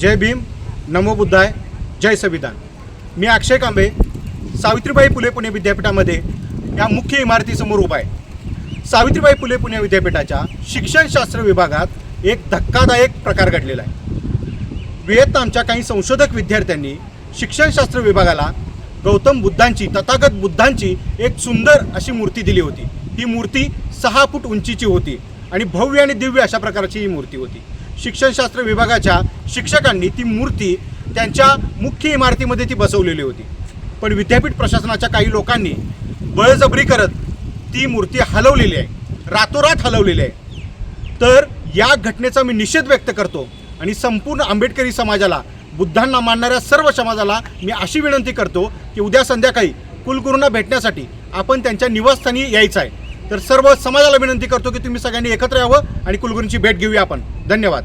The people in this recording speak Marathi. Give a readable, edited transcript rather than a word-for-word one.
जय भीम, नमो बुद्धाय, जय संविधान। मी अक्षय कांबे सावित्रीबाई फुले पुणे विद्यापीठामध्ये या मुख्य इमारतीसमोर उभा आहे। सावित्रीबाई फुले पुणे विद्यापीठाच्या शिक्षणशास्त्र विभागात एक धक्कादायक प्रकार घडलेला आहे। व्हिएतनामच्या काही संशोधक विद्यार्थ्यांनी शिक्षणशास्त्र विभागाला गौतम बुद्धांची, तथागत बुद्धांची एक सुंदर अशी मूर्ती दिली होती। ही मूर्ती 6 फूट उंचीची होती आणि भव्य आणि दिव्य अशा प्रकारची ही मूर्ती होती। शिक्षणशास्त्र विभागाच्या शिक्षकांनी ती मूर्ती त्यांच्या मुख्य इमारतीमध्ये ती बसवलेली होती, पण विद्यापीठ प्रशासनाच्या काही लोकांनी बळजबरी करत ती मूर्ती हलवलेली आहे, रातोरात हलवलेली आहे। तर या घटनेचा मी निषेध व्यक्त करतो आणि संपूर्ण आंबेडकरी समाजाला, बुद्धांना मानणाऱ्या सर्व समाजाला मी अशी विनंती करतो की उद्या संध्याकाळी कुलगुरूंना भेटण्यासाठी आपण त्यांच्या निवासस्थानी यायचं आहे। तर सर्व समाजाला विनंती करतो की तुम्ही सगळ्यांनी एकत्र यावं आणि कुलगुरूंची भेट घेऊया आपण। धन्यवाद।